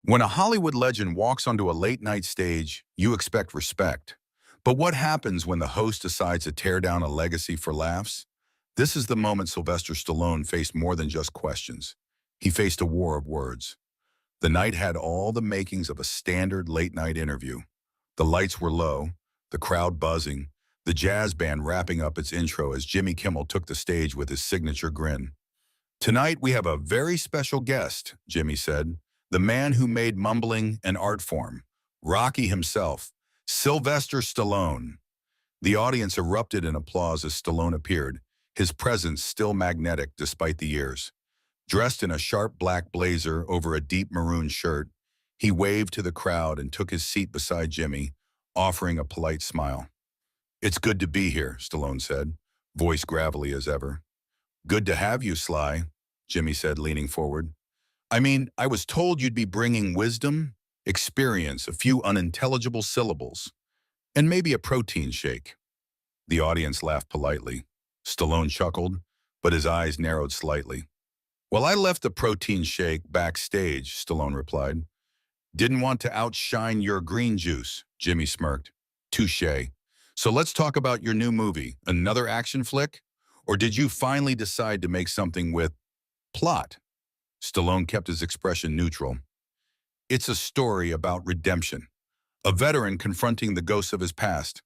When a Hollywood legend walks onto a late-night stage, you expect respect. But what happens when the host decides to tear down a legacy for laughs? This is the moment Sylvester Stallone faced more than just questions. He faced a war of words. The night had all the makings of a standard late-night interview. The lights were low, the crowd buzzing, the jazz band wrapping up its intro as Jimmy Kimmel took the stage with his signature grin. "Tonight we have a very special guest," Jimmy said. "The man who made mumbling an art form. Rocky himself, Sylvester Stallone." The audience erupted in applause as Stallone appeared, his presence still magnetic despite the years. Dressed in a sharp black blazer over a deep maroon shirt, he waved to the crowd and took his seat beside Jimmy, offering a polite smile. "It's good to be here," Stallone said, voice gravelly as ever. "Good to have you, Sly," Jimmy said, leaning forward. I was told you'd be bringing wisdom, experience, a few unintelligible syllables, and maybe a protein shake." The audience laughed politely. Stallone chuckled, but his eyes narrowed slightly. "Well, I left the protein shake backstage," Stallone replied. "Didn't want to outshine your green juice," Jimmy smirked. "Touché. So let's talk about your new movie, another action flick? Or did you finally decide to make something with plot?" Stallone kept his expression neutral. "It's a story about redemption. A veteran confronting the ghosts of his past.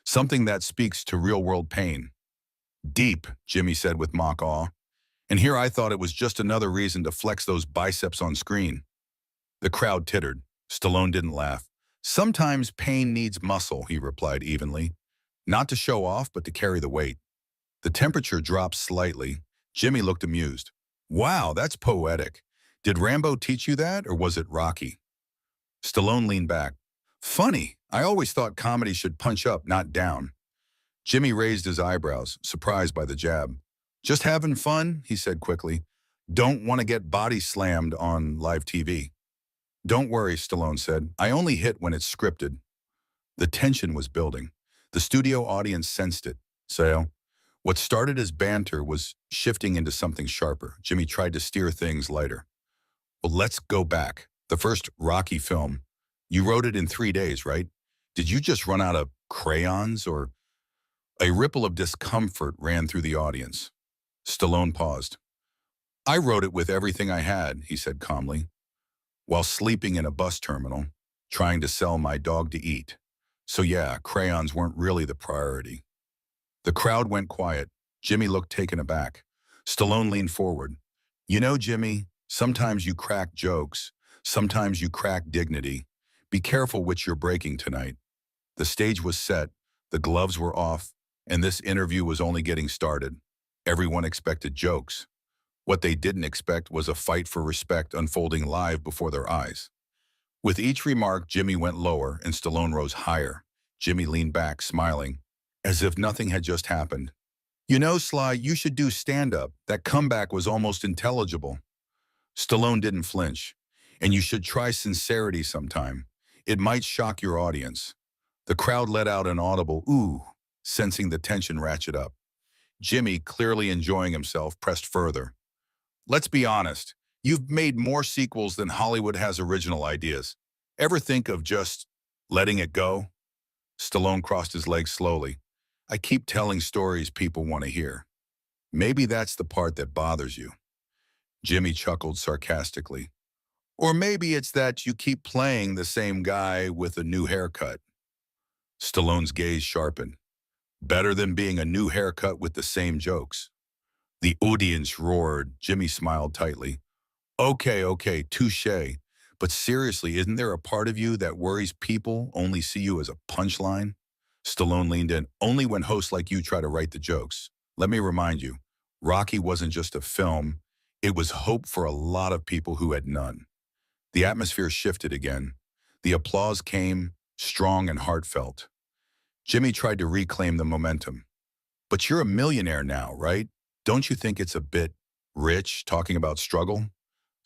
Something that speaks to real-world pain." "Deep," Jimmy said with mock awe. "And here I thought it was just another reason to flex those biceps on screen." The crowd tittered. Stallone didn't laugh. "Sometimes pain needs muscle," he replied evenly. "Not to show off, but to carry the weight." The temperature dropped slightly. Jimmy looked amused. "Wow, that's poetic. Did Rambo teach you that, or was it Rocky?" Stallone leaned back. "Funny, I always thought comedy should punch up, not down." Jimmy raised his eyebrows, surprised by the jab. "Just having fun," he said quickly. "Don't want to get body slammed on live TV." "Don't worry," Stallone said. "I only hit when it's scripted." The tension was building. The studio audience sensed it. So, what started as banter was shifting into something sharper. Jimmy tried to steer things lighter. "Well, let's go back. The first Rocky film. You wrote it in 3 days, right? Did you just run out of crayons, or—" A ripple of discomfort ran through the audience. Stallone paused. "I wrote it with everything I had," he said calmly, "while sleeping in a bus terminal, trying to sell my dog to eat. So yeah, crayons weren't really the priority." The crowd went quiet. Jimmy looked taken aback. Stallone leaned forward. "You know, Jimmy, sometimes you crack jokes. Sometimes you crack dignity. Be careful which you're breaking tonight." The stage was set, the gloves were off, and this interview was only getting started. Everyone expected jokes. What they didn't expect was a fight for respect unfolding live before their eyes. With each remark, Jimmy went lower and Stallone rose higher. Jimmy leaned back, smiling, as if nothing had just happened. "You know, Sly, you should do stand-up. That comeback was almost intelligible." Stallone didn't flinch. "And you should try sincerity sometime. It might shock your audience." The crowd let out an audible "ooh," sensing the tension ratchet up. Jimmy, clearly enjoying himself, pressed further. "Let's be honest. You've made more sequels than Hollywood has original ideas. Ever think of just letting it go?" Stallone crossed his legs slowly. "I keep telling stories people want to hear. Maybe that's the part that bothers you." Jimmy chuckled sarcastically. "Or maybe it's that you keep playing the same guy with a new haircut." Stallone's gaze sharpened. "Better than being a new haircut with the same jokes." The audience roared. Jimmy smiled tightly. Okay, touche. But seriously, isn't there a part of you that worries people only see you as a punchline?" Stallone leaned in. "Only when hosts like you try to write the jokes. Let me remind you, Rocky wasn't just a film. It was hope for a lot of people who had none." The atmosphere shifted again. The applause came, strong and heartfelt. Jimmy tried to reclaim the momentum. "But you're a millionaire now, right? Don't you think it's a bit rich talking about struggle?"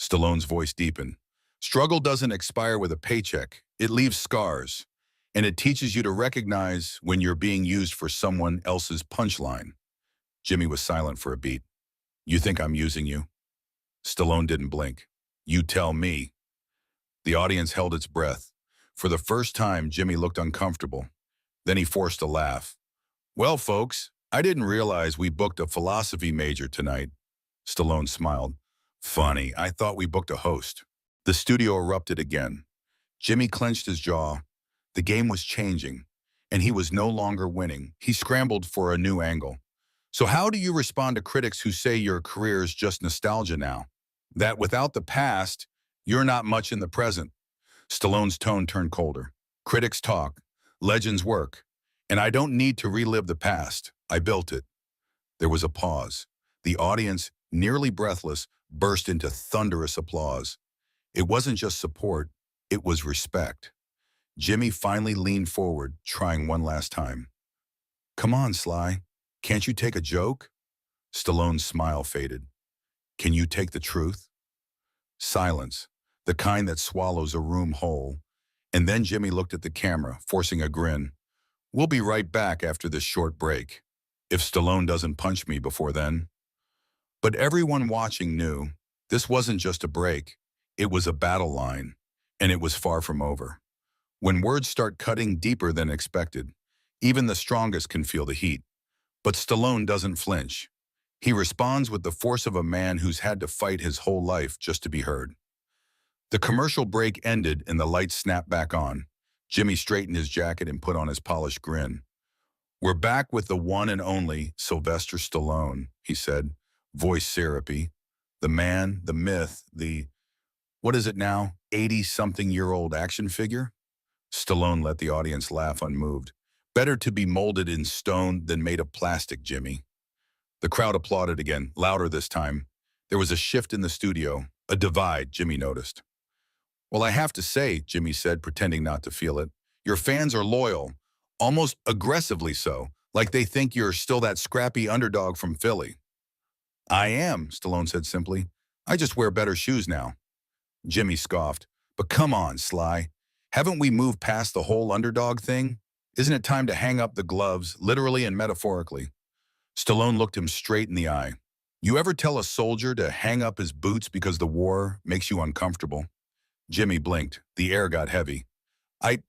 Stallone's voice deepened. "Struggle doesn't expire with a paycheck. It leaves scars. And it teaches you to recognize when you're being used for someone else's punchline." Jimmy was silent for a beat. "You think I'm using you?" Stallone didn't blink. "You tell me." The audience held its breath. For the first time, Jimmy looked uncomfortable. Then he forced a laugh. Well, folks, I didn't realize we booked a philosophy major tonight. Stallone smiled. Funny, I thought we booked a host. The studio erupted again. Jimmy clenched his jaw. The game was changing, and he was no longer winning. He scrambled for a new angle. So how do you respond to critics who say your career is just nostalgia now? That without the past, you're not much in the present? Stallone's tone turned colder. Critics talk, legends work, and I don't need to relive the past. I built it. There was a pause. The audience, nearly breathless, burst into thunderous applause. It wasn't just support, it was respect. Jimmy finally leaned forward, trying one last time. Come on, Sly. Can't you take a joke? Stallone's smile faded. Can you take the truth? Silence, the kind that swallows a room whole. And then Jimmy looked at the camera, forcing a grin. We'll be right back after this short break. If Stallone doesn't punch me before then. But everyone watching knew this wasn't just a break. It was a battle line, and it was far from over. When words start cutting deeper than expected, even the strongest can feel the heat. But Stallone doesn't flinch. He responds with the force of a man who's had to fight his whole life just to be heard. The commercial break ended and the lights snapped back on. Jimmy straightened his jacket and put on his polished grin. We're back with the one and only Sylvester Stallone, he said, voice syrupy. The man, the myth, what is it now, 80-something-year-old action figure? Stallone let the audience laugh unmoved. Better to be molded in stone than made of plastic, Jimmy. The crowd applauded again, louder this time. There was a shift in the studio, a divide, Jimmy noticed. Well, I have to say, Jimmy said, pretending not to feel it, your fans are loyal, almost aggressively so, like they think you're still that scrappy underdog from Philly. I am, Stallone said simply. I just wear better shoes now. Jimmy scoffed. But come on, Sly. Haven't we moved past the whole underdog thing? Isn't it time to hang up the gloves, literally and metaphorically? Stallone looked him straight in the eye. You ever tell a soldier to hang up his boots because the war makes you uncomfortable? Jimmy blinked. The air got heavy. I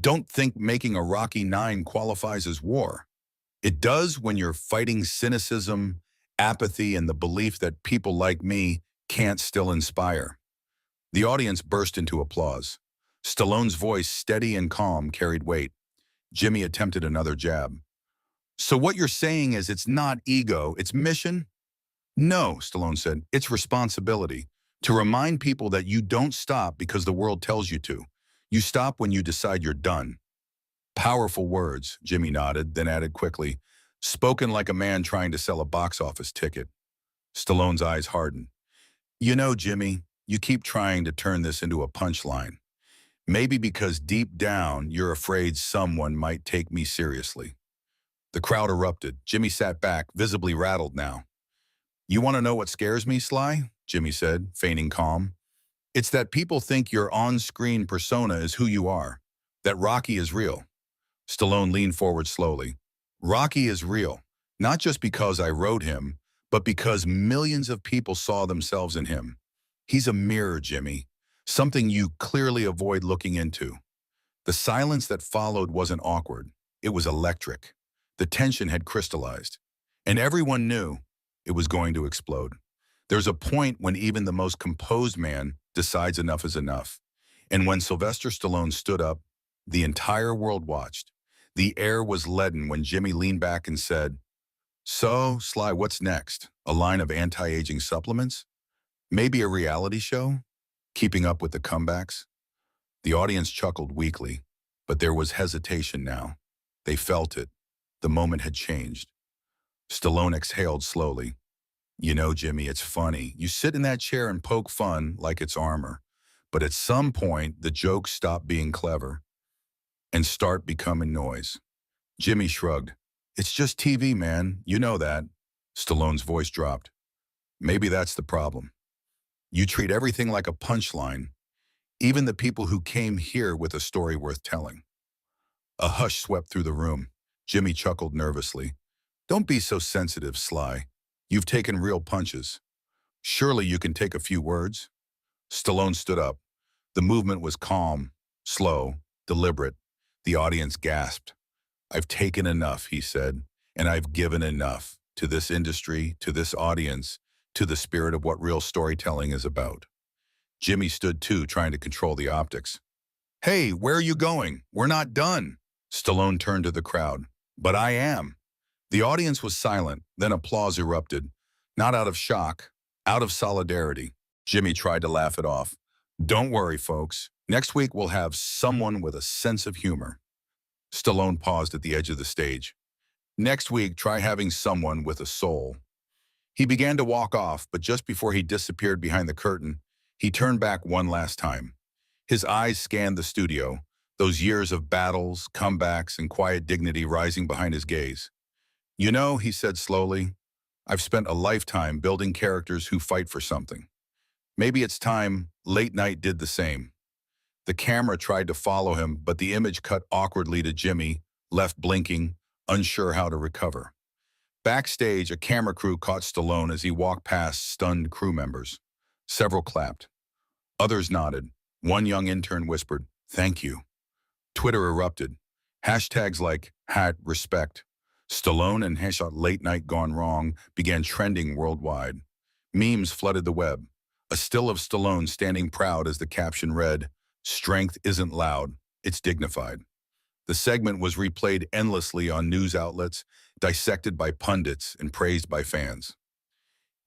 don't think making a Rocky IX qualifies as war. It does when you're fighting cynicism, apathy, and the belief that people like me can't still inspire. The audience burst into applause. Stallone's voice, steady and calm, carried weight. Jimmy attempted another jab. So what you're saying is it's not ego, it's mission? No, Stallone said, it's responsibility. To remind people that you don't stop because the world tells you to. You stop when you decide you're done. Powerful words, Jimmy nodded, then added quickly, spoken like a man trying to sell a box office ticket. Stallone's eyes hardened. You know, Jimmy, you keep trying to turn this into a punchline. Maybe because deep down you're afraid someone might take me seriously. The crowd erupted. Jimmy sat back, visibly rattled now. You want to know what scares me, Sly? Jimmy said, feigning calm. It's that people think your on-screen persona is who you are, that Rocky is real. Stallone leaned forward slowly. Rocky is real, not just because I wrote him, but because millions of people saw themselves in him. He's a mirror, Jimmy, something you clearly avoid looking into. The silence that followed wasn't awkward. It was electric. The tension had crystallized, and everyone knew it was going to explode. There's a point when even the most composed man decides enough is enough. And when Sylvester Stallone stood up, the entire world watched. The air was leaden when Jimmy leaned back and said, So, Sly, what's next? A line of anti-aging supplements? Maybe a reality show? Keeping up with the comebacks? The audience chuckled weakly, but there was hesitation now. They felt it. The moment had changed. Stallone exhaled slowly. You know, Jimmy, it's funny. You sit in that chair and poke fun like it's armor. But at some point, the jokes stop being clever and start becoming noise. Jimmy shrugged. It's just TV, man. You know that. Stallone's voice dropped. Maybe that's the problem. You treat everything like a punchline, even the people who came here with a story worth telling. A hush swept through the room. Jimmy chuckled nervously. Don't be so sensitive, Sly. You've taken real punches. Surely you can take a few words? Stallone stood up. The movement was calm, slow, deliberate. The audience gasped. "I've taken enough," he said, "and I've given enough to this industry, to this audience, to the spirit of what real storytelling is about." Jimmy stood too, trying to control the optics. "Hey, where are you going? We're not done." Stallone turned to the crowd. "But I am." The audience was silent, then applause erupted. Not out of shock, out of solidarity. Jimmy tried to laugh it off. "Don't worry, folks. Next week we'll have someone with a sense of humor." Stallone paused at the edge of the stage. "Next week, try having someone with a soul." He began to walk off, but just before he disappeared behind the curtain, he turned back one last time. His eyes scanned the studio, those years of battles, comebacks, and quiet dignity rising behind his gaze. "You know," he said slowly, "I've spent a lifetime building characters who fight for something. Maybe it's time late night did the same." The camera tried to follow him, but the image cut awkwardly to Jimmy, left blinking, unsure how to recover. Backstage, a camera crew caught Stallone as he walked past stunned crew members. Several clapped. Others nodded. One young intern whispered, "Thank you." Twitter erupted. Hashtags like #respect, Stallone and #late night gone wrong began trending worldwide. Memes flooded the web. A still of Stallone standing proud as the caption read, "Strength isn't loud, it's dignified." The segment was replayed endlessly on news outlets, dissected by pundits and praised by fans.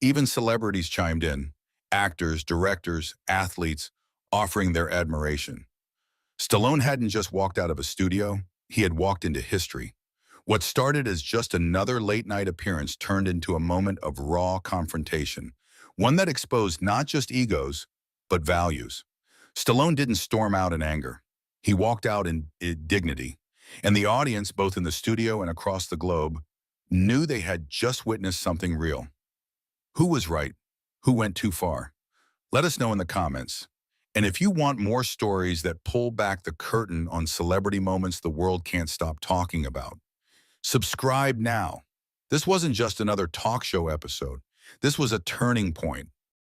Even celebrities chimed in, actors, directors, athletes, offering their admiration. Stallone hadn't just walked out of a studio, he had walked into history. What started as just another late-night appearance turned into a moment of raw confrontation, one that exposed not just egos, but values. Stallone didn't storm out in anger. He walked out in dignity, and the audience, both in the studio and across the globe, knew they had just witnessed something real. Who was right? Who went too far? Let us know in the comments. And if you want more stories that pull back the curtain on celebrity moments the world can't stop talking about, subscribe now. This wasn't just another talk show episode. This was a turning point,